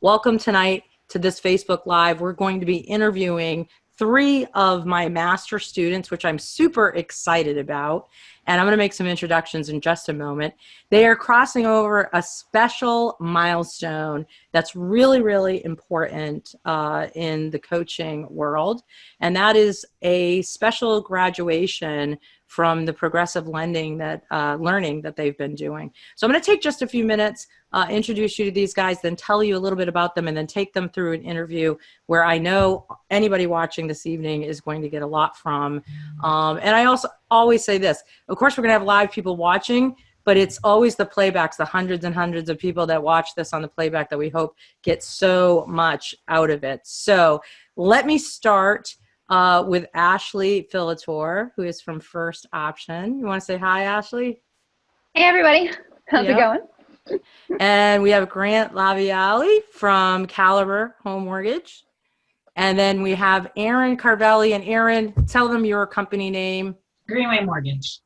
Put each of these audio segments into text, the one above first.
Welcome tonight to this Facebook Live. We're going to be interviewing 3 of my master students, which I'm super excited about. And I'm going to make some introductions in just a moment. They are crossing over a special milestone that's really, really important in the coaching world. And that is a special graduation from the progressive learning that they've been doing. So I'm going to take just a few minutes, introduce you to these guys, then tell you a little bit about them, and then take them through an interview where I know anybody watching this evening is going to get a lot from. And I also always say this, of course, we're going to have live people watching, but it's always the playbacks, the hundreds and hundreds of people that watch this on the playback that we hope get so much out of it. So let me start with Ashley Filitor, who is from First Option. You want to say hi, Ashley? Hey, everybody. How's it going? And we have Grant.laviale from Caliber Home Mortgage. And then we have Erin Carvelli. And Erin, tell them your company name. Greenway Mortgage.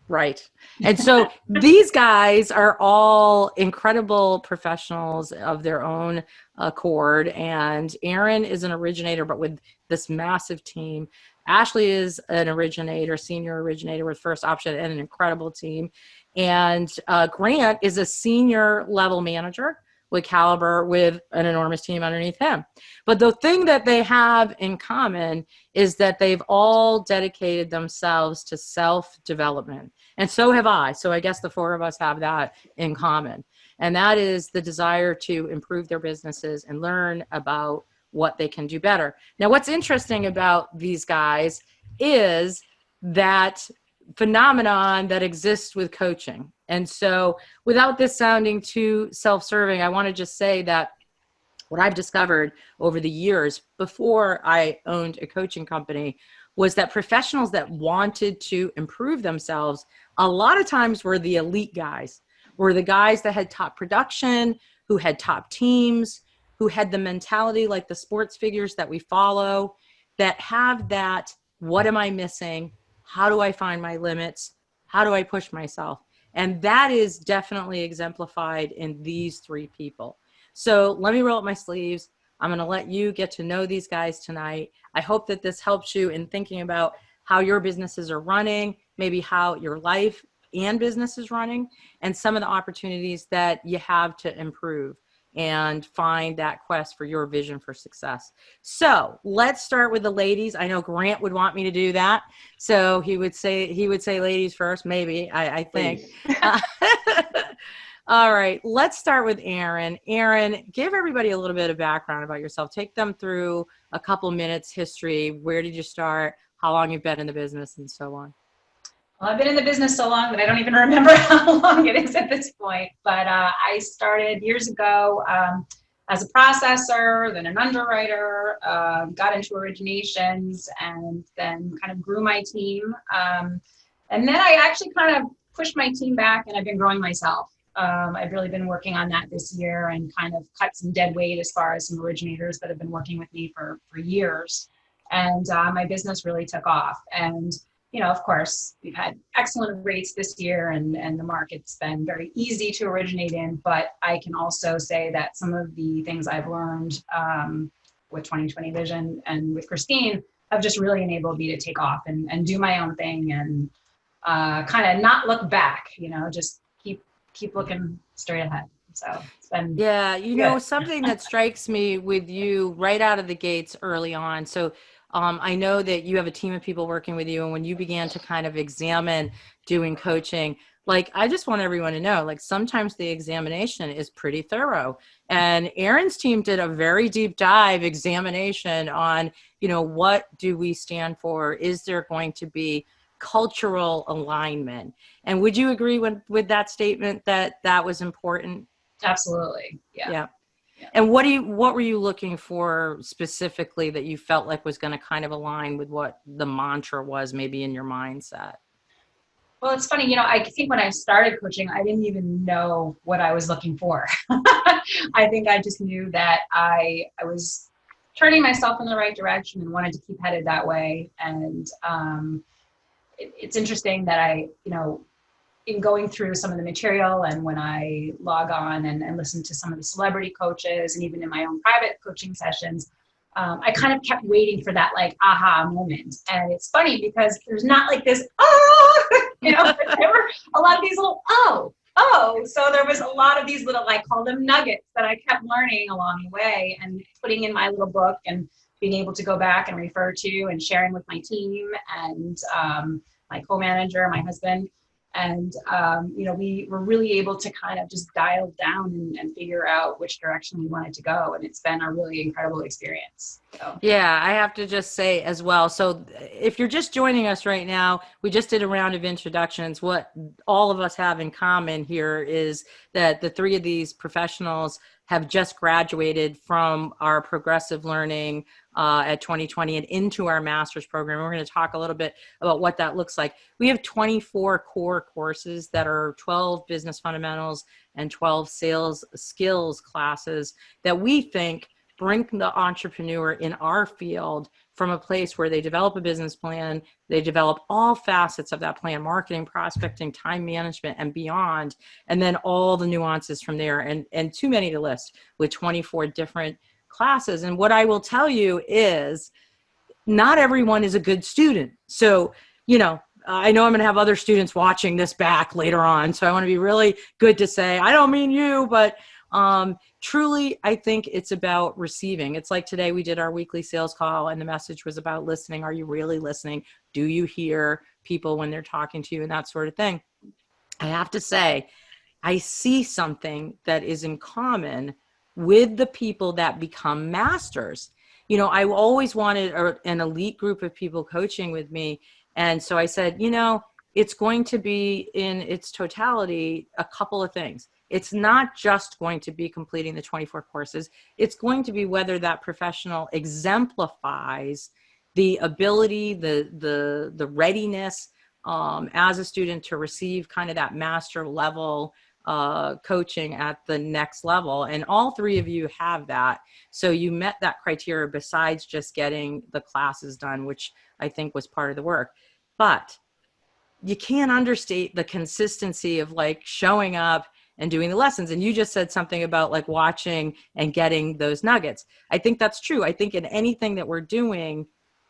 Right. And so these guys are all incredible professionals of their own accord. And Erin is an originator, but with this massive team. Ashley is an originator, senior originator with First Option and an incredible team. And Grant is a senior level manager with Caliber with an enormous team underneath him. But the thing that they have in common is that they've all dedicated themselves to self-development. And so have I. So I guess the 4 of us have that in common. And that is the desire to improve their businesses and learn about what they can do better. Now, what's interesting about these guys is that phenomenon that exists with coaching. And so without this sounding too self-serving, I want to just say that what I've discovered over the years before I owned a coaching company was that professionals that wanted to improve themselves a lot of times were the elite guys, were the guys that had top production, who had top teams, who had the mentality like the sports figures that we follow, that have that, what am I missing? How do I find my limits? How do I push myself? And that is definitely exemplified in these 3 people. So let me roll up my sleeves. I'm going to let you get to know these guys tonight. I hope that this helps you in thinking about how your businesses are running, maybe how your life and business is running, and some of the opportunities that you have to improve and find that quest for your vision for success. So let's start with the ladies. I know Grant would want me to do that. So he would say ladies first, maybe, I think. All right, let's start with Erin. Erin, give everybody a little bit of background about yourself. Take them through a couple minutes history. Where did you start? How long you've been in the business and so on. Well, I've been in the business so long that I don't even remember how long it is at this point. But I started years ago as a processor, then an underwriter, got into originations, and then kind of grew my team. And then I actually kind of pushed my team back, and I've been growing myself. I've really been working on that this year and kind of cut some dead weight as far as some originators that have been working with me for years. And my business really took off. And of course, we've had excellent rates this year, and the market's been very easy to originate in. But I can also say that some of the things I've learned with 2020 Vision and with Christine have just really enabled me to take off and do my own thing and kind of not look back, just keep looking straight ahead. So it's been something that strikes me with you right out of the gates early on. So I know that you have a team of people working with you, and when you began to kind of examine doing coaching, I just want everyone to know, sometimes the examination is pretty thorough. And Erin's team did a very deep dive examination on, what do we stand for? Is there going to be cultural alignment? And would you agree with that statement that was important? Absolutely. Yeah. And what were you looking for specifically that you felt like was going to kind of align with what the mantra was maybe in your mindset? Well, it's funny, I think when I started coaching, I didn't even know what I was looking for. I think I just knew that I was turning myself in the right direction and wanted to keep headed that way. And it's interesting that in going through some of the material and when I log on and listen to some of the celebrity coaches and even in my own private coaching sessions, I kind of kept waiting for that like aha moment. And it's funny because there's not like this, oh, you know, there were a lot of these little, oh. So there was a lot of these little, I call them nuggets that I kept learning along the way and putting in my little book and being able to go back and refer to and sharing with my team and my co-manager, my husband. And, you know, we were really able to kind of just dial down and figure out which direction we wanted to go. And it's been a really incredible experience. So. Yeah, I have to just say as well. So if you're just joining us right now, we just did a round of introductions. What all of us have in common here is that the three of these professionals have just graduated from our progressive learning at 2020 and into our master's program. We're going to talk a little bit about what that looks like. We have 24 core courses that are 12 business fundamentals and 12 sales skills classes that we think bring the entrepreneur in our field from a place where they develop a business plan, they develop all facets of that plan, marketing, prospecting, time management, and beyond, and then all the nuances from there, and too many to list with 24 different classes. And what I will tell you is not everyone is a good student. So, you know, I know I'm going to have other students watching this back later on. So I want to be really good to say, I don't mean you, but truly, I think it's about receiving. It's like today we did our weekly sales call and the message was about listening. Are you really listening? Do you hear people when they're talking to you and that sort of thing? I have to say, I see something that is in common with the people that become masters. You know, I always wanted an elite group of people coaching with me. And so I said, you know, it's going to be in its totality a couple of things. It's not just going to be completing the 24 courses. It's going to be whether that professional exemplifies the ability, the readiness as a student to receive kind of that master level coaching at the next level. And all three of you have that. So you met that criteria besides just getting the classes done, which I think was part of the work. But you can't understate the consistency of like showing up and doing the lessons. And you just said something about like watching and getting those nuggets. I think that's true. I think in anything that we're doing,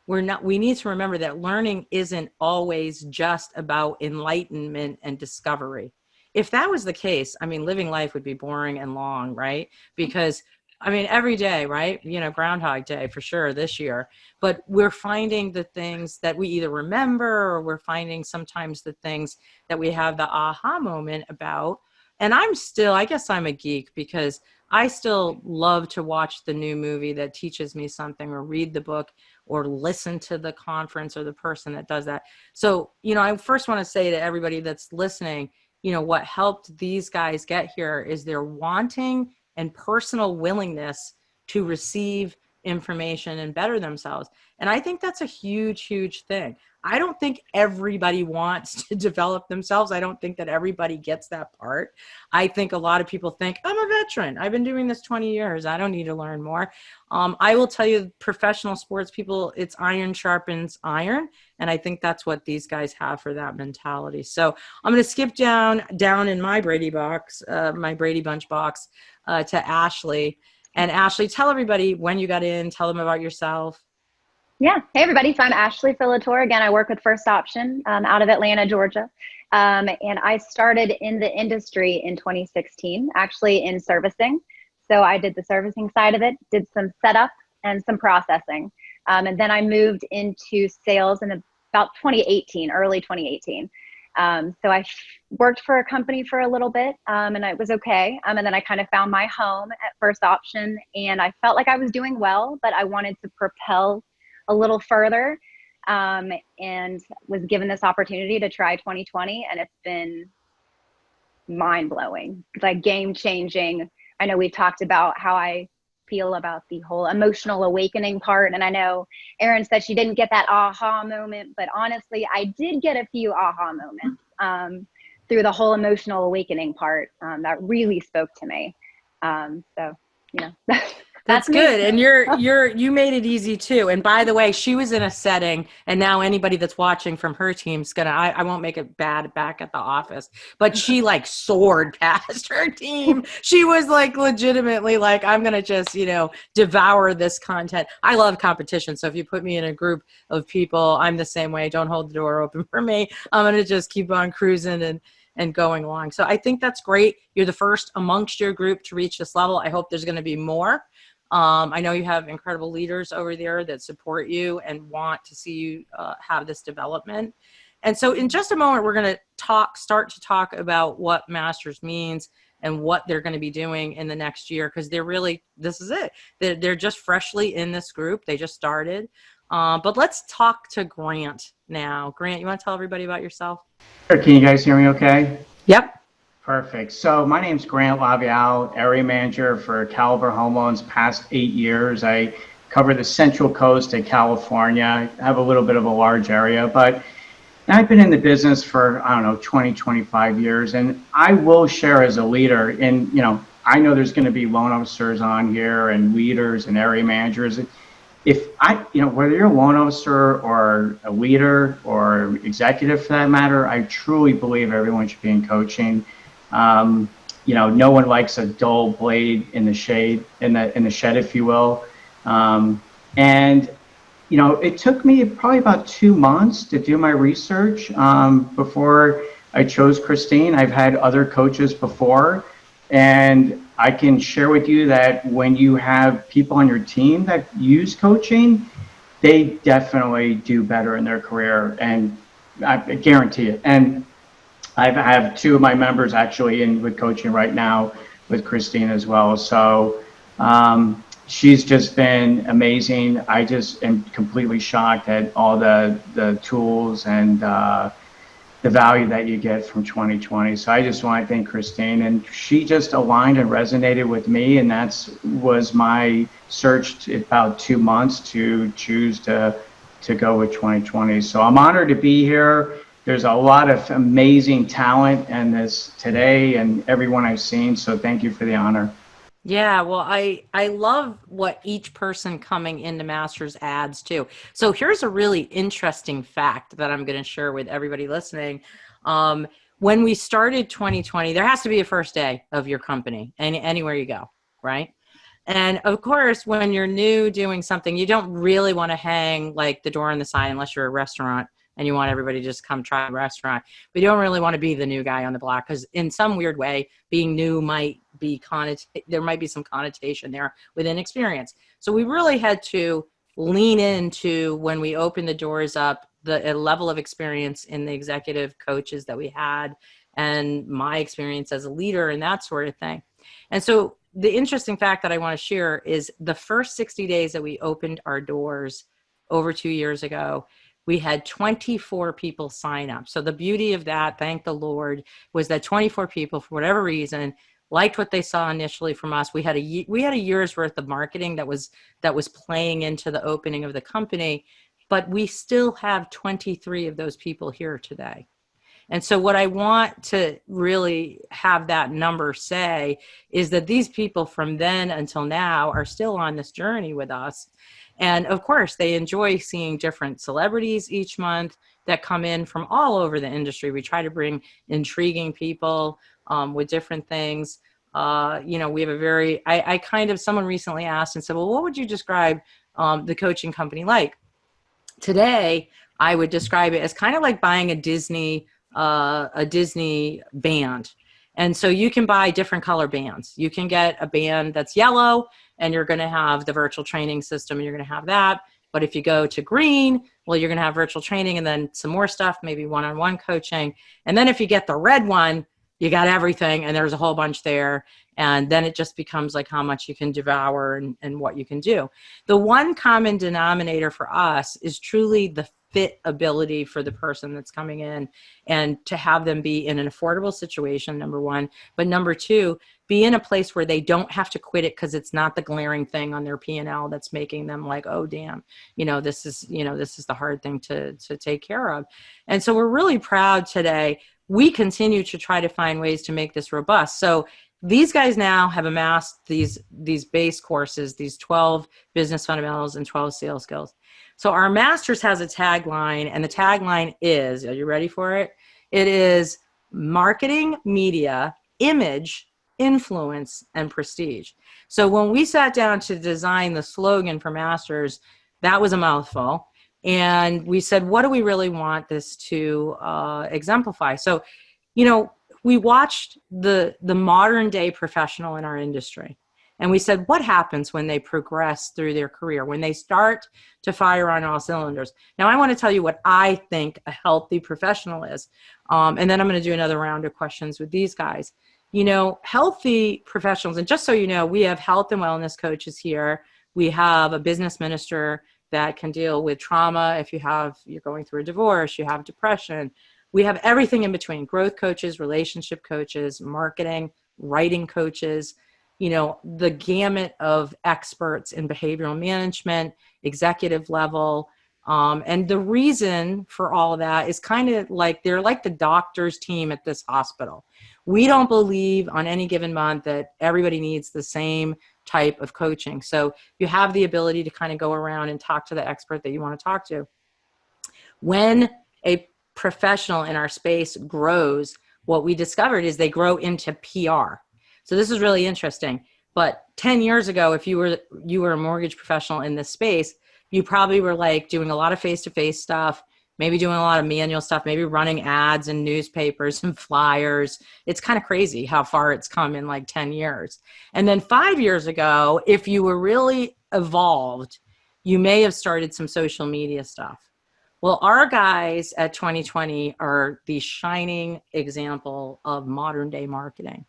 we need to remember that learning isn't always just about enlightenment and discovery. If that was the case, I mean, living life would be boring and long, right? Because I mean, every day, right? You know, Groundhog Day for sure this year, but we're finding the things that we either remember or we're finding sometimes the things that we have the aha moment about. And I guess I'm a geek because I still love to watch the new movie that teaches me something or read the book or listen to the conference or the person that does that. So, you know, I first want to say to everybody that's listening, you know, what helped these guys get here is their wanting and personal willingness to receive information and better themselves. And I think that's a huge, huge thing. I don't think everybody wants to develop themselves. I don't think that everybody gets that part. I think a lot of people think, I'm a veteran. I've been doing this 20 years. I don't need to learn more. I will tell you, professional sports people, it's iron sharpens iron. And I think that's what these guys have for that mentality. So I'm going to skip down in my Brady box, my Brady Bunch box, to Ashley. And Ashley, tell everybody when you got in, tell them about yourself. Yeah. Hey, everybody. So I'm Ashley Filitor. Again, I work with First Option out of Atlanta, Georgia. And I started in the industry in 2016, actually in servicing. So I did the servicing side of it, did some setup and some processing. And then I moved into sales in about 2018, early 2018. So I worked for a company for a little bit and it was okay. And then I kind of found my home at First Option and I felt like I was doing well, but I wanted to propel a little further and was given this opportunity to try 2020 and it's been mind-blowing, like game-changing. I know we've talked about how I feel about the whole emotional awakening part, and I know Erin said she didn't get that aha moment, but honestly I did get a few aha moments through the whole emotional awakening part that really spoke to me. So you know. That's me. good. And you made it easy too. And by the way, she was in a setting, and now anybody that's watching from her team's I won't make it bad back at the office, but she like soared past her team. She was like legitimately like, I'm going to just, devour this content. I love competition. So if you put me in a group of people, I'm the same way. Don't hold the door open for me. I'm going to just keep on cruising and going along. So I think that's great. You're the first amongst your group to reach this level. I hope there's going to be more. I know you have incredible leaders over there that support you and want to see you have this development. And so in just a moment, we're going to start to talk about what Masters means and what they're going to be doing in the next year, because this is it. They're just freshly in this group. They just started. But let's talk to Grant now. Grant, you want to tell everybody about yourself? Sure. Can you guys hear me okay? Yep. Perfect. So my name's grant.laviale, area manager for Caliber Home Loans past 8 years. I cover the Central Coast of California. I have a little bit of a large area, but I've been in the business for, 20, 25 years. And I will share as a leader, and, I know there's going to be loan officers on here and leaders and area managers. Whether you're a loan officer or a leader or executive for that matter, I truly believe everyone should be in coaching. No one likes a dull blade in the shade, in the shed, if you will. It took me probably about 2 months to do my research before I chose Christine. I've had other coaches before, and I can share with you that when you have people on your team that use coaching, they definitely do better in their career, and I guarantee it. And I have 2 of my members actually in with coaching right now with Christine as well. So she's just been amazing. I just am completely shocked at all the tools and the value that you get from 2020. So I just want to thank Christine, and she just aligned and resonated with me, and was my search about 2 months to choose to go with 2020. So I'm honored to be here. There's a lot of amazing talent in this today and everyone I've seen. So thank you for the honor. Yeah, well, I love what each person coming into Masters adds too. So here's a really interesting fact that I'm going to share with everybody listening. When we started 2020, there has to be a first day of your company and anywhere you go, right? And of course, when you're new doing something, you don't really want to hang like the door on the side unless you're a restaurant and you want everybody to just come try a restaurant. But you don't really want to be the new guy on the block, because in some weird way, being new might be there might be some connotation there with inexperience. So we really had to lean into, when we opened the doors up, the level of experience in the executive coaches that we had and my experience as a leader and that sort of thing. And so the interesting fact that I want to share is the first 60 days that we opened our doors over 2 years ago, we had 24 people sign up. So the beauty of that, thank the Lord, was that 24 people, for whatever reason, liked what they saw initially from us. We had a year's worth of marketing that was playing into the opening of the company, but we still have 23 of those people here today. And so what I want to really have that number say is that these people from then until now are still on this journey with us. And of course, they enjoy seeing different celebrities each month that come in from all over the industry. We try to bring intriguing people with different things. We have someone recently asked and said, well, what would you describe the coaching company like? Today, I would describe it as kind of like buying a Disney band. And so you can buy different color bands. You can get a band that's yellow, and you're going to have the virtual training system, and you're going to have that. But if you go to green, well, you're going to have virtual training and then some more stuff, maybe one-on-one coaching. And then if you get the red one, you got everything, and there's a whole bunch there. And then it just becomes like how much you can devour and what you can do. The one common denominator for us is truly the fit ability for the person that's coming in, and to have them be in an affordable situation, number one. But number two, be in a place where they don't have to quit it because it's not the glaring thing on their P&L that's making them like, oh, damn, this is the hard thing to take care of. And so we're really proud today. We continue to try to find ways to make this robust. So these guys now have amassed these base courses, these 12 business fundamentals and 12 sales skills. So our master's has a tagline, and the tagline is, are you ready for it? It is marketing, media, image, influence, and prestige. So when we sat down to design the slogan for masters, that was a mouthful. And we said, what do we really want this to exemplify? So, you know, we watched the modern day professional in our industry, and we said, what happens when they progress through their career, when they start to fire on all cylinders? Now, I want to tell you what I think a healthy professional is, and then I'm going to do another round of questions with these guys. You know, healthy professionals, and just so you know, we have health and wellness coaches here. We have a business minister that can deal with trauma. If you're going through a divorce, you have depression. We have everything in between: growth coaches, relationship coaches, marketing, writing coaches, you know, the gamut of experts in behavioral management, executive level. And the reason for all of that is kind of like, they're like the doctor's team at this hospital. We don't believe on any given month that everybody needs the same type of coaching. So you have the ability to kind of go around and talk to the expert that you want to talk to. When a professional in our space grows, what we discovered is they grow into PR. So this is really interesting. But 10 years ago, if you were a mortgage professional in this space, you probably were like doing a lot of face-to-face stuff, maybe doing a lot of manual stuff, maybe running ads in newspapers and flyers. It's kind of crazy how far it's come in like 10 years. And then 5 years ago, if you were really evolved, you may have started some social media stuff. Well, our guys at 2020 are the shining example of modern day marketing.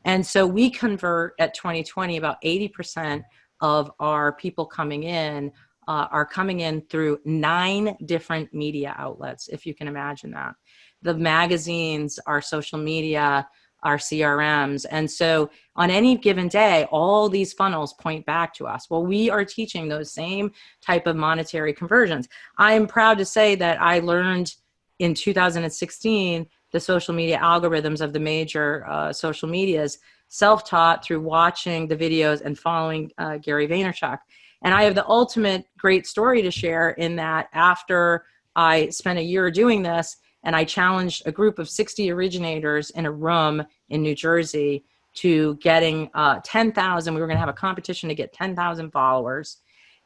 And so we convert at 2020, about 80% of our people coming in are coming in through 9 different media outlets, if you can imagine that. The magazines, our social media, our CRMs. And so on any given day, all these funnels point back to us. Well, we are teaching those same type of monetary conversions. I'm proud to say that I learned in 2016 the social media algorithms of the major social medias, self-taught through watching the videos and following Gary Vaynerchuk. And I have the ultimate great story to share in that after I spent a year doing this, and I challenged a group of 60 originators in a room in New Jersey to getting 10,000. We were going to have a competition to get 10,000 followers.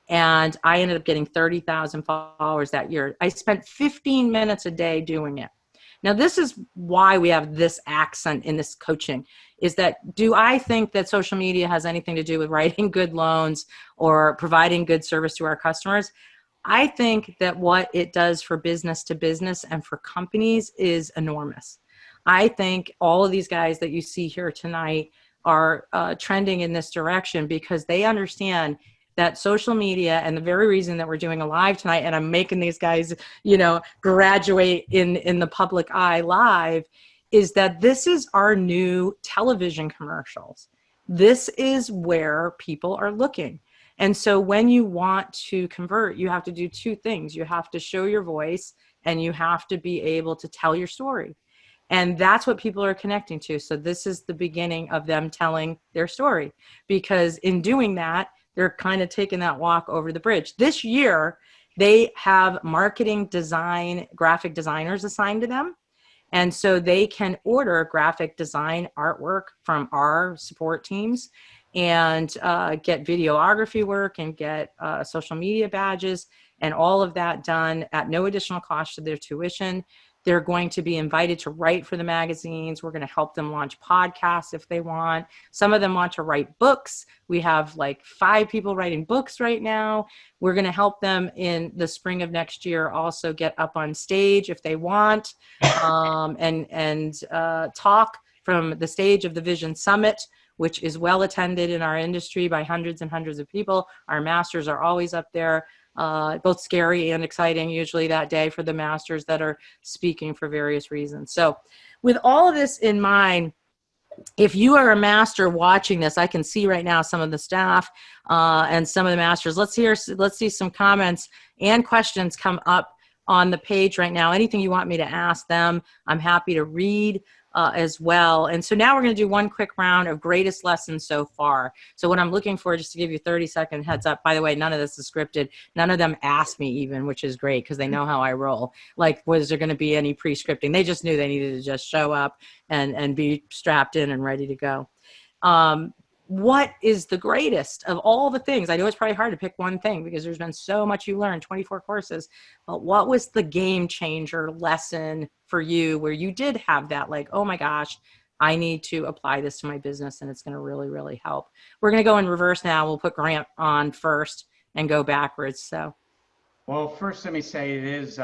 And I ended up getting 30,000 followers that year. I spent 15 minutes a day doing it. Now, this is why we have this accent in this coaching, is that, do I think that social media has anything to do with writing good loans or providing good service to our customers? I think that what it does for business to business and for companies is enormous. I think all of these guys that you see here tonight are trending in this direction because they understand that social media, and the very reason that we're doing a live tonight, and I'm making these guys, you know, graduate in the public eye live, is that this is our new television commercials. This is where people are looking. And so when you want to convert, you have to do 2 things. You have to show your voice, and you have to be able to tell your story. And that's what people are connecting to. So this is the beginning of them telling their story, because in doing that, they're kind of taking that walk over the bridge. This year, they have marketing design, graphic designers assigned to them. And so they can order graphic design artwork from our support teams and get videography work and get social media badges and all of that done at no additional cost to their tuition. They're going to be invited to write for the magazines. We're going to help them launch podcasts if they want. Some of them want to write books. We have like 5 people writing books right now. We're going to help them in the spring of next year also get up on stage if they want, and talk from the stage of the Vision Summit, which is well attended in our industry by hundreds and hundreds of people. Our masters are always up there. Both scary and exciting usually that day for the masters that are speaking for various reasons. So with all of this in mind, if you are a master watching this, I can see right now some of the staff and some of the masters. Let's see some comments and questions come up on the page right now. Anything you want me to ask them, I'm happy to read. as well. And so now we're going to do one quick round of greatest lessons so far. So what I'm looking for, just to give you 30-second heads up, by the way, none of this is scripted. None of them asked me even, which is great because they know how I roll. Like, was there going to be any pre-scripting? They just knew they needed to just show up and be strapped in and ready to go. What is the greatest of all the things? I know it's probably hard to pick one thing because there's been so much you learned, 24 courses, but what was the game changer lesson for you where you did have that, like, oh my gosh, I need to apply this to my business and it's going to really, really help. We're going to go in reverse now. We'll put Grant on first and go backwards. So. Well, first, let me say it is,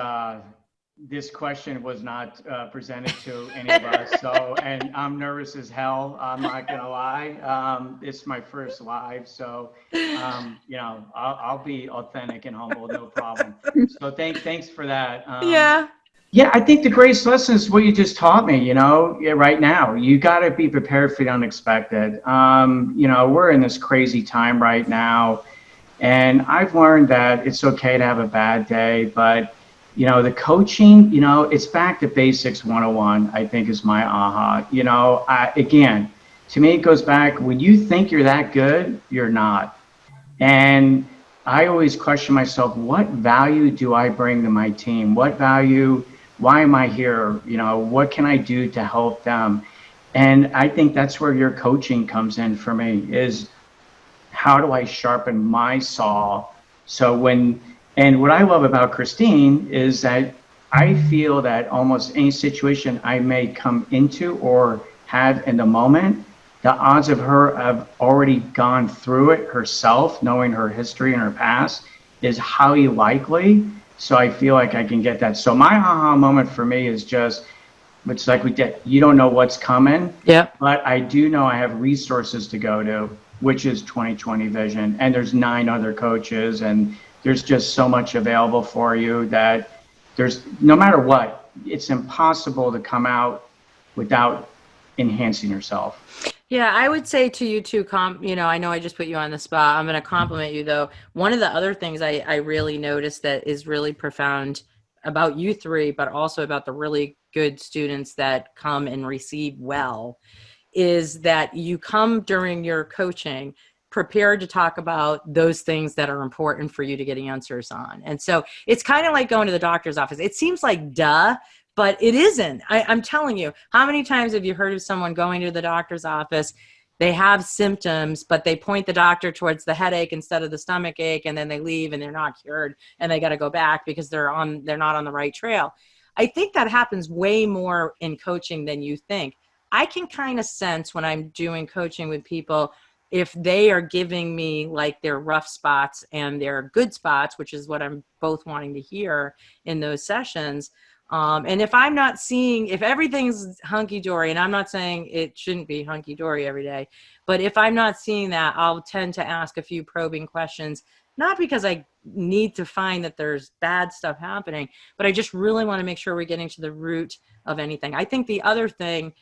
this question was not presented to any of us. So, and I'm nervous as hell. I'm not going to lie. It's my first live. So, you know, I'll be authentic and humble, no problem. So thanks for that. Yeah. Yeah, I think the greatest lesson is what you just taught me, you know, right now. You got to be prepared for the unexpected. You know, we're in this crazy time right now. And I've learned that it's okay to have a bad day, but you know, the coaching, you know, it's back to basics 101, I think is my aha. You know, again, to me, it goes back, when you think you're that good, you're not. And I always question myself, what value do I bring to my team? What value, why am I here? You know, what can I do to help them? And I think that's where your coaching comes in for me, is how do I sharpen my saw? So and what I love about Christine is that I feel that almost any situation I may come into or have in the moment, the odds of her have already gone through it herself, knowing her history and her past, is highly likely. So I feel like I can get that. So my aha moment for me is just, it's like you don't know what's coming. Yeah. But I do know I have resources to go to, which is 2020 Vision. And there's 9 other coaches, and there's just so much available for you that there's, no matter what, it's impossible to come out without enhancing yourself. Yeah, I would say to you too, you know, I know I just put you on the spot. I'm going to compliment you though. One of the other things I really noticed that is really profound about you three, but also about the really good students that come and receive well, is that you come during your coaching prepared to talk about those things that are important for you to get answers on. And so it's kind of like going to the doctor's office. It seems like duh, but it isn't. I'm telling you, how many times have you heard of someone going to the doctor's office? They have symptoms, but they point the doctor towards the headache instead of the stomach ache, and then they leave and they're not cured and they got to go back because they're not on the right trail. I think that happens way more in coaching than you think. I can kind of sense when I'm doing coaching with people, if they are giving me like their rough spots and their good spots, which is what I'm both wanting to hear in those sessions. And if I'm not seeing, if everything's hunky-dory, and I'm not saying it shouldn't be hunky-dory every day, but if I'm not seeing that, I'll tend to ask a few probing questions, not because I need to find that there's bad stuff happening, but I just really want to make sure we're getting to the root of anything. I think the other thing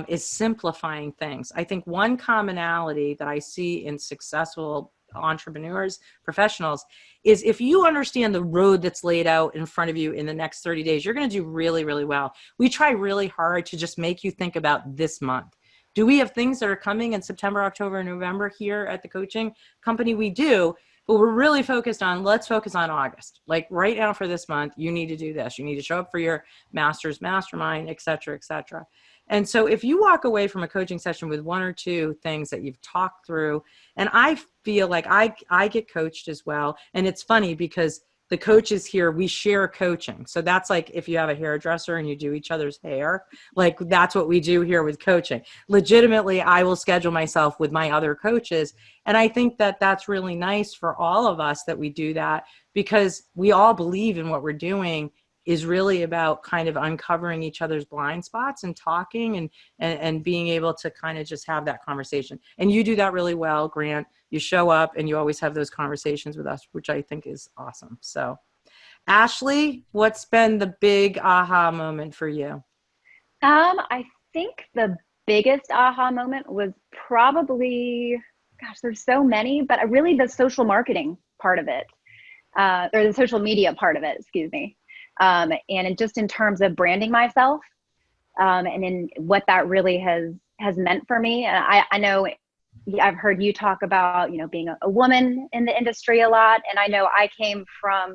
is simplifying things. I think one commonality that I see in successful entrepreneurs, professionals, is if you understand the road that's laid out in front of you in the next 30 days, you're going to do really, really well. We try really hard to just make you think about this month. Do we have things that are coming in September, October, and November here at the coaching company? We do, but we're really focused on, let's focus on August. Like right now for this month, you need to do this. You need to show up for your master's mastermind, et cetera, et cetera. And so if you walk away from a coaching session with 1 or 2 things that you've talked through, and I feel like I get coached as well. And it's funny because the coaches here, we share coaching. So that's like if you have a hairdresser and you do each other's hair, like that's what we do here with coaching. Legitimately, I will schedule myself with my other coaches. And I think that that's really nice for all of us that we do that, because we all believe in what we're doing is really about kind of uncovering each other's blind spots and talking and being able to kind of just have that conversation. And you do that really well, Grant. You show up and you always have those conversations with us, which I think is awesome. So Ashley, what's been the big aha moment for you? I think the biggest aha moment was probably, gosh, there's so many, but really the social marketing part of it, or the social media part of it, excuse me. And just in terms of branding myself, and then what that really has meant for me. And I know I've heard you talk about, being a woman in the industry a lot. And I know I came from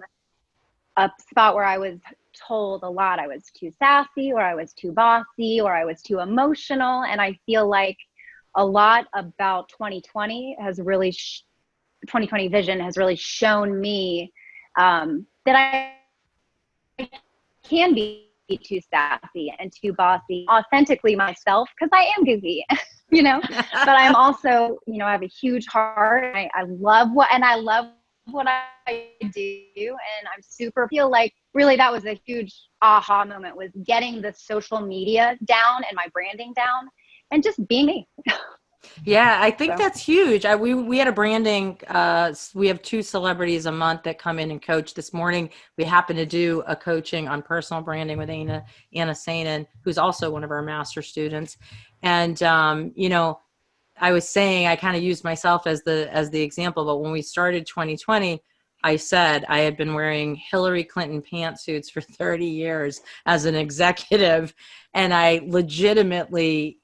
a spot where I was told a lot I was too sassy, or I was too bossy, or I was too emotional. And I feel like a lot about 2020 has really 2020 vision has really shown me that I can be too sassy and too bossy, authentically myself, because I am goofy, but I'm also, I have a huge heart. I love what I do. And I'm feel like really that was a huge aha moment, was getting the social media down and my branding down and just being me. Yeah, I think that's huge. We had a branding, we have 2 celebrities a month that come in and coach. This morning, we happened to do a coaching on personal branding with Anna Sainin, who's also one of our master students. And, I was saying, I kind of used myself as the example, but when we started 2020, I said I had been wearing Hillary Clinton pantsuits for 30 years as an executive. And I legitimately,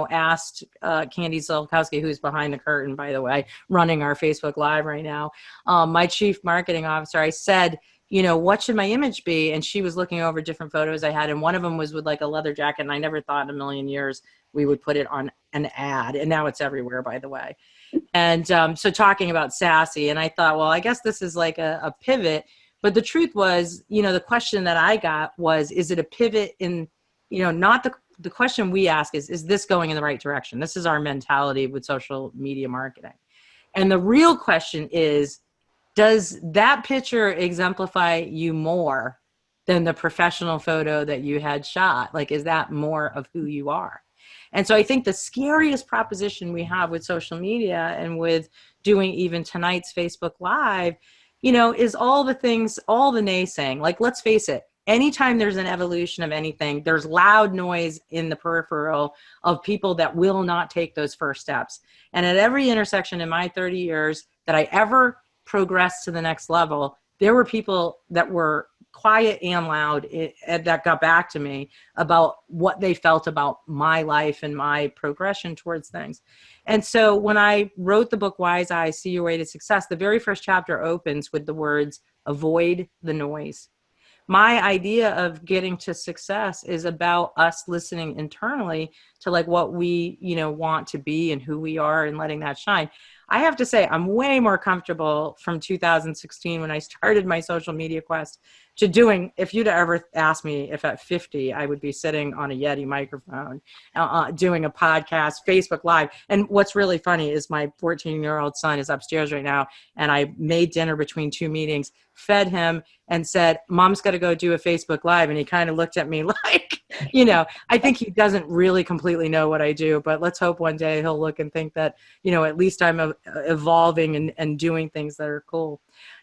asked Candy Zolkowski, who's behind the curtain, by the way, running our Facebook Live right now, my chief marketing officer, I said, what should my image be? And she was looking over different photos I had. And one of them was with like a leather jacket. And I never thought in a million years we would put it on an ad. And now it's everywhere, by the way. And so talking about sassy, and I thought, well, I guess this is like a pivot. But the truth was, the question that I got was, is it a pivot in, not the question we ask is this going in the right direction? This is our mentality with social media marketing. And the real question is, does that picture exemplify you more than the professional photo that you had shot? Like, is that more of who you are? And so I think the scariest proposition we have with social media and with doing even tonight's Facebook Live, is all the things, all the naysaying. Like, let's face it, anytime there's an evolution of anything, there's loud noise in the peripheral of people that will not take those first steps. And at every intersection in my 30 years that I ever progressed to the next level, there were people that were quiet and loud that got back to me about what they felt about my life and my progression towards things. And so when I wrote the book, Wise Eyes, See Your Way to Success, the very first chapter opens with the words, avoid the noise. My idea of getting to success is about us listening internally to like what we, want to be and who we are and letting that shine. I have to say, I'm way more comfortable from 2016 when I started my social media quest to doing, if you'd ever asked me if at 50, I would be sitting on a Yeti microphone, doing a podcast, Facebook Live. And what's really funny is my 14-year-old son is upstairs right now, and I made dinner between 2 meetings, fed him, and said, Mom's got to go do a Facebook Live. And he kind of looked at me like, I think he doesn't really completely know what I do, but let's hope one day he'll look and think that, at least I'm evolving and doing things that are cool.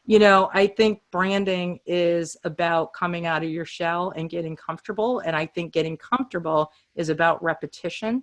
I think branding is about coming out of your shell and getting comfortable. And I think getting comfortable is about repetition.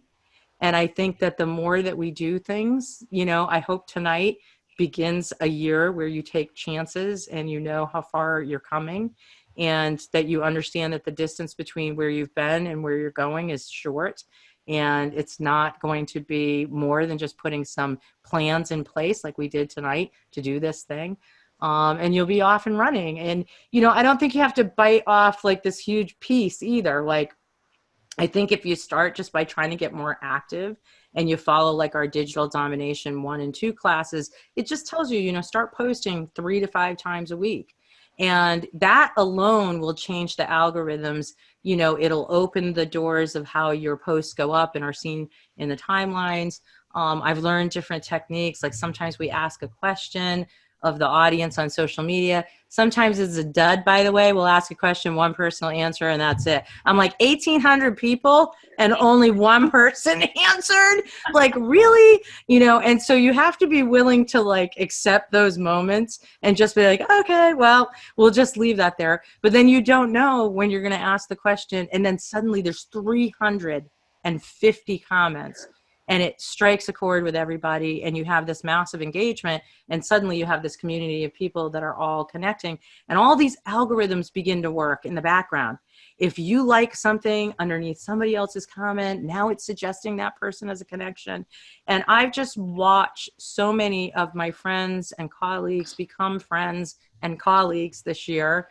And I think that the more that we do things, I hope tonight begins a year where you take chances and how far you're coming, and that you understand that the distance between where you've been and where you're going is short. And it's not going to be more than just putting some plans in place like we did tonight to do this thing. And you'll be off and running. And, I don't think you have to bite off like this huge piece either. Like, I think if you start just by trying to get more active and you follow like our digital domination 1 and 2 classes, it just tells you, start posting 3 to 5 times a week. And that alone will change the algorithms. It'll open the doors of how your posts go up and are seen in the timelines. I've learned different techniques. Like sometimes we ask a question of the audience on social media. Sometimes it's a dud, by the way. We'll ask a question, one person will answer, and that's it. I'm like, 1,800 people and only one person answered? Like, really? And so you have to be willing to like accept those moments and just be like, okay, well, we'll just leave that there. But then you don't know when you're going to ask the question, and then suddenly there's 350 comments. And it strikes a chord with everybody, and you have this massive engagement, and suddenly you have this community of people that are all connecting, and all these algorithms begin to work in the background. If you like something underneath somebody else's comment, now it's suggesting that person as a connection. And I've just watched so many of my friends and colleagues become friends and colleagues this year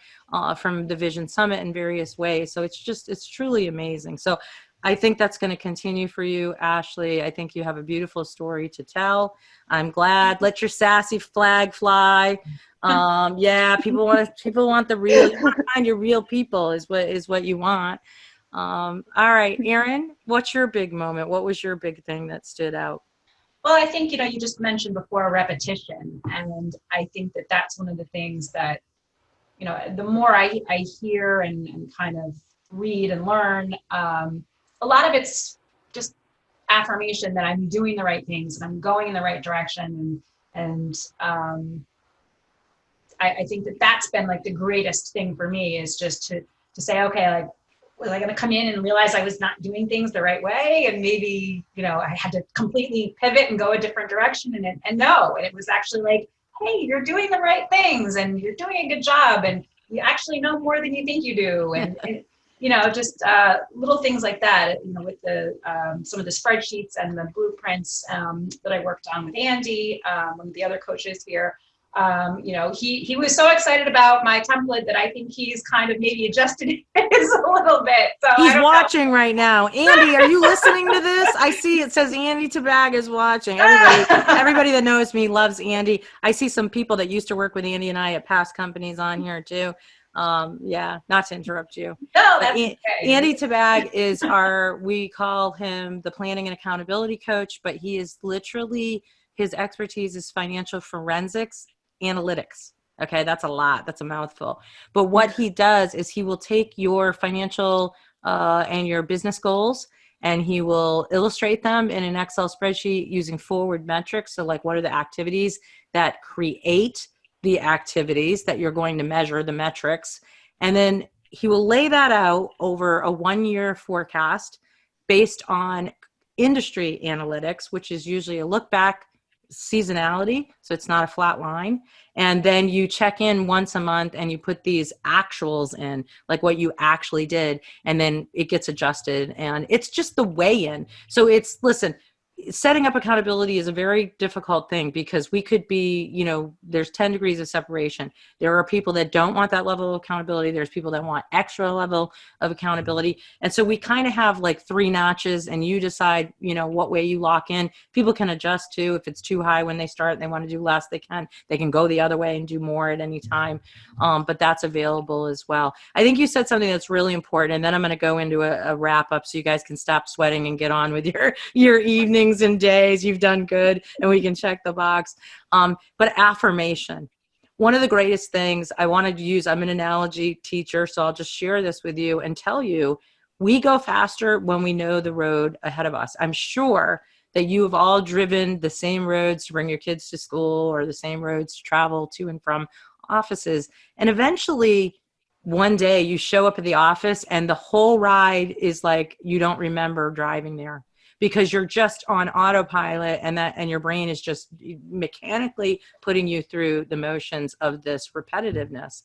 from the Vision Summit in various ways. So it's truly amazing. So I think that's going to continue for you, Ashley. I think you have a beautiful story to tell. I'm glad. Let your sassy flag fly. Yeah, people want the real. You want to find your real people is what you want. All right, Erin, what's your big moment? What was your big thing that stood out? Well, I think, you just mentioned before repetition. And I think that that's one of the things that, the more I hear and kind of read and learn, a lot of it's just affirmation that I'm doing the right things and I'm going in the right direction. And I think that that's been like the greatest thing for me, is just to say, okay, like, was I going to come in and realize I was not doing things the right way? And maybe, I had to completely pivot and go a different direction. And no, and it was actually like, hey, you're doing the right things and you're doing a good job. And you actually know more than you think you do. And just little things like that, with the some of the spreadsheets and the blueprints that I worked on with Andy, one of the other coaches here. He was so excited about my template that I think he's kind of maybe adjusted his a little bit. So he's watching right now. Andy, are you listening to this? I see it says Andy Tabag is watching. Everybody that knows me loves Andy. I see some people that used to work with Andy and I at past companies on here too. Yeah, not to interrupt you. No, that's okay. Andy Tabag is we call him the planning and accountability coach, but he is literally, his expertise is financial forensics, analytics. Okay, that's a lot. That's a mouthful. But what he does is he will take your financial and your business goals, and he will illustrate them in an Excel spreadsheet using forward metrics. So like, what are the activities that create the activities that you're going to measure, the metrics. And then he will lay that out over a 1-year forecast based on industry analytics, which is usually a look back, seasonality, so it's not a flat line. And then you check in once a month and you put these actuals in, like what you actually did, and then it gets adjusted. And it's just the weigh-in. So listen, setting up accountability is a very difficult thing, because we could be, there's 10 degrees of separation. There are people that don't want that level of accountability. There's people that want extra level of accountability. And so we kind of have like 3 notches, and you decide, what way you lock in. People can adjust too. If it's too high when they start and they want to do less, they can go the other way and do more at any time. But that's available as well. I think you said something that's really important, and then I'm going to go into a wrap up so you guys can stop sweating and get on with your evenings and days. You've done good, and we can check the box. But affirmation, one of the greatest things I wanted to use, I'm an analogy teacher, so I'll just share this with you and tell you, we go faster when we know the road ahead of us. I'm sure that you have all driven the same roads to bring your kids to school, or the same roads to travel to and from offices. And eventually, one day you show up at the office and the whole ride is like you don't remember driving there, because you're just on autopilot, and your brain is just mechanically putting you through the motions of this repetitiveness.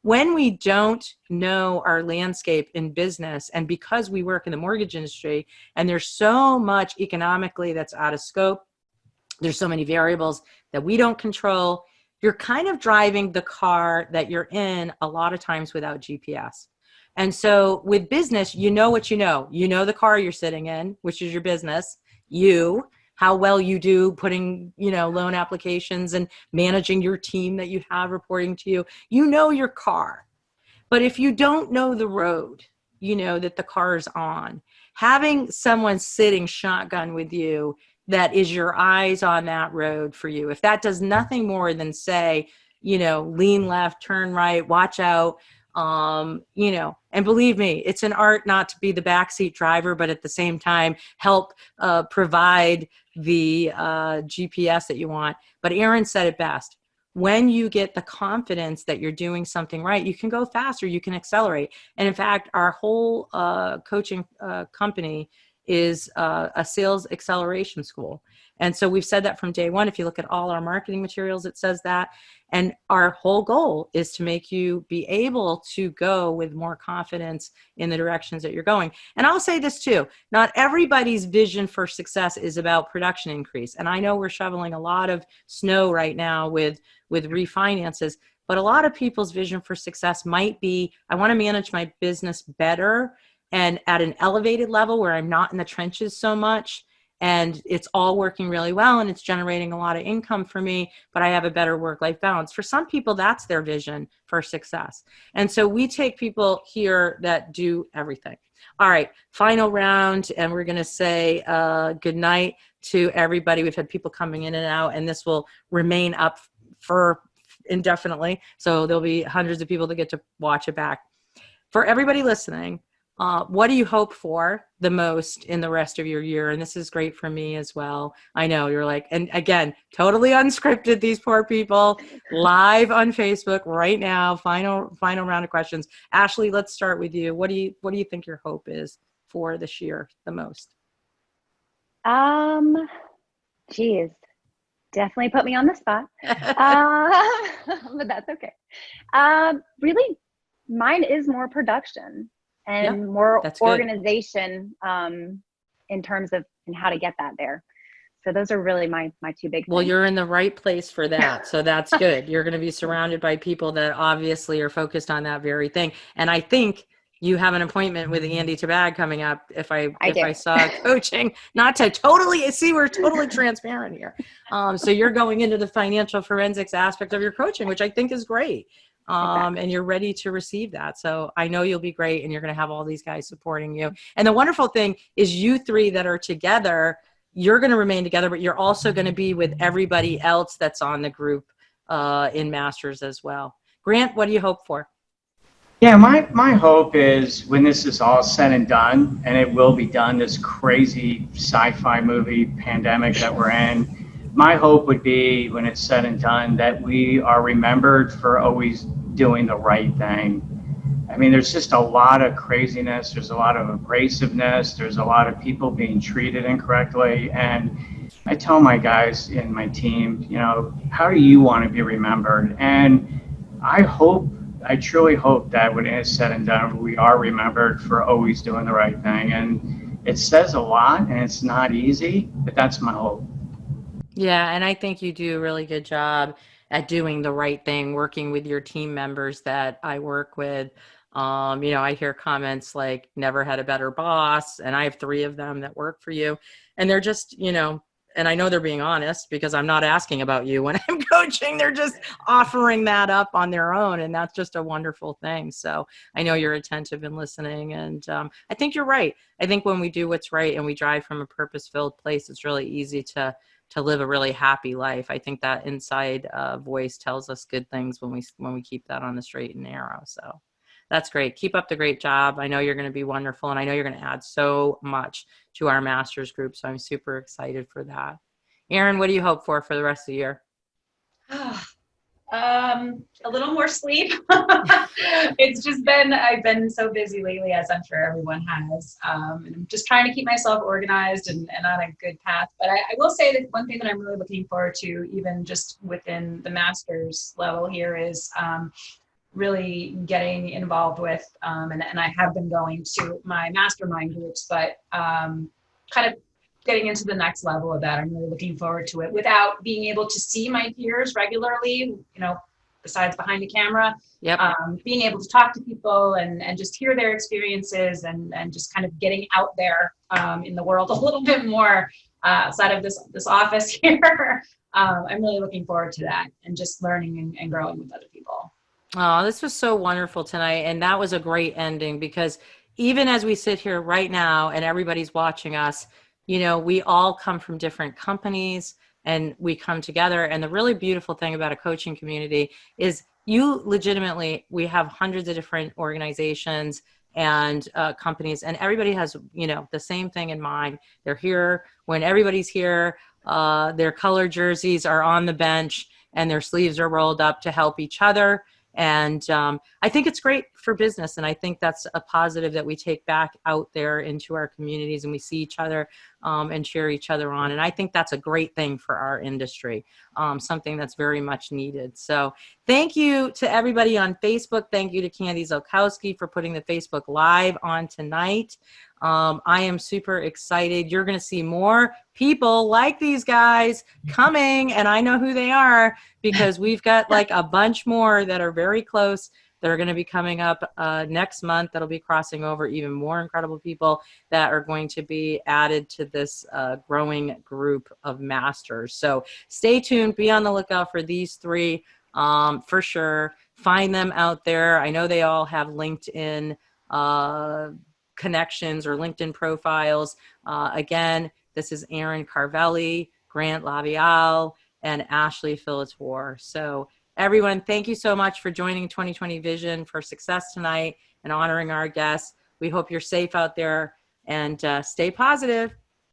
When we don't know our landscape in business, and because we work in the mortgage industry and there's so much economically that's out of scope, there's so many variables that we don't control, you're kind of driving the car that you're in a lot of times without GPS. And so with business, you know what you know. You know the car you're sitting in, which is your business. How well you do putting, loan applications and managing your team that you have reporting to you. You know your car. But if you don't know the road, that the car's on, having someone sitting shotgun with you that is your eyes on that road for you, if that does nothing more than say, lean left, turn right, watch out, and believe me, it's an art not to be the backseat driver, but at the same time, help provide the GPS that you want. But Erin said it best. When you get the confidence that you're doing something right, you can go faster, you can accelerate. And in fact, our whole coaching company is a sales acceleration school. And so we've said that from day one. If you look at all our marketing materials, it says that. And our whole goal is to make you be able to go with more confidence in the directions that you're going. And I'll say this too, not everybody's vision for success is about production increase. And I know we're shoveling a lot of snow right now with refinances, but a lot of people's vision for success might be, I want to manage my business better and at an elevated level where I'm not in the trenches so much. And it's all working really well and it's generating a lot of income for me, but I have a better work-life balance. For some people, that's their vision for success. And so we take people here that do everything. All right, final round, and we're going to say good night to everybody. We've had people coming in and out, and this will remain up for indefinitely. So there'll be hundreds of people that get to watch it back. For everybody listening, what do you hope for the most in the rest of your year? And this is great for me as well. I know you're like, and again, totally unscripted, these poor people, live on Facebook right now. Final round of questions. Ashley, let's start with you. What do you think your hope is for this year the most? Geez, definitely put me on the spot. But that's okay. Really, mine is more production and more organization in terms of how to get that there. So those are really my two big things. Well, you're in the right place for that. So that's good. You're going to be surrounded by people that obviously are focused on that very thing. And I think you have an appointment with Andy Tabag coming up. If I saw coaching, not to totally see, we're totally transparent here. So you're going into the financial forensics aspect of your coaching, which I think is great. And you're ready to receive that. So I know you'll be great and you're going to have all these guys supporting you. And the wonderful thing is you three that are together, you're going to remain together, but you're also going to be with everybody else that's on the group in Masters as well. Grant, what do you hope for? Yeah, my hope is when this is all said and done, and it will be done, this crazy sci-fi movie pandemic that we're in, my hope would be when it's said and done that we are remembered for always doing the right thing. I mean, there's just a lot of craziness. There's a lot of abrasiveness. There's a lot of people being treated incorrectly. And I tell my guys in my team, how do you want to be remembered? And I truly hope that when it's said and done, we are remembered for always doing the right thing. And it says a lot and it's not easy, but that's my hope. Yeah, and I think you do a really good job at doing the right thing, working with your team members that I work with. I hear comments like never had a better boss, and I have 3 of them that work for you. And they're just, and I know they're being honest because I'm not asking about you when I'm coaching. They're just offering that up on their own. And that's just a wonderful thing. So I know you're attentive and listening. And I think you're right. I think when we do what's right and we drive from a purpose-filled place, it's really easy to live a really happy life. I think that inside voice tells us good things when we keep that on the straight and narrow. So that's great. Keep up the great job. I know you're going to be wonderful, and I know you're going to add so much to our master's group. So I'm super excited for that. Erin, what do you hope for the rest of the year? A little more sleep. I've been so busy lately, as I'm sure everyone has. And I'm just trying to keep myself organized and on a good path. But I will say that one thing that I'm really looking forward to, even just within the master's level here, is really getting involved with, and I have been going to my mastermind groups, but kind of getting into the next level of that. I'm really looking forward to it without being able to see my peers regularly, besides behind the camera. Yep. Being able to talk to people and just hear their experiences and just kind of getting out there in the world a little bit more outside of this office here. I'm really looking forward to that and just learning and growing with other people. Oh, this was so wonderful tonight. And that was a great ending because even as we sit here right now and everybody's watching us, we all come from different companies and we come together. And the really beautiful thing about a coaching community is we have hundreds of different organizations and companies, and everybody has, the same thing in mind. They're here when everybody's here. Their color jerseys are on the bench and their sleeves are rolled up to help each other. And I think it's great for business. And I think that's a positive that we take back out there into our communities, and we see each other and cheer each other on. And I think that's a great thing for our industry, something that's very much needed. So thank you to everybody on Facebook. Thank you to Candy Zolkowski for putting the Facebook Live on tonight. I am super excited. You're going to see more people like these guys coming, and I know who they are because we've got like a bunch more that are very close that are going to be coming up next month. That'll be crossing over even more incredible people that are going to be added to this growing group of masters. So stay tuned. Be on the lookout for these three for sure. Find them out there. I know they all have LinkedIn connections or LinkedIn profiles. Again, this is Erin Carvelli, Grant.laviale, and Ashley Filitor. So everyone, thank you so much for joining 2020 Vision for Success tonight and honoring our guests. We hope you're safe out there and stay positive.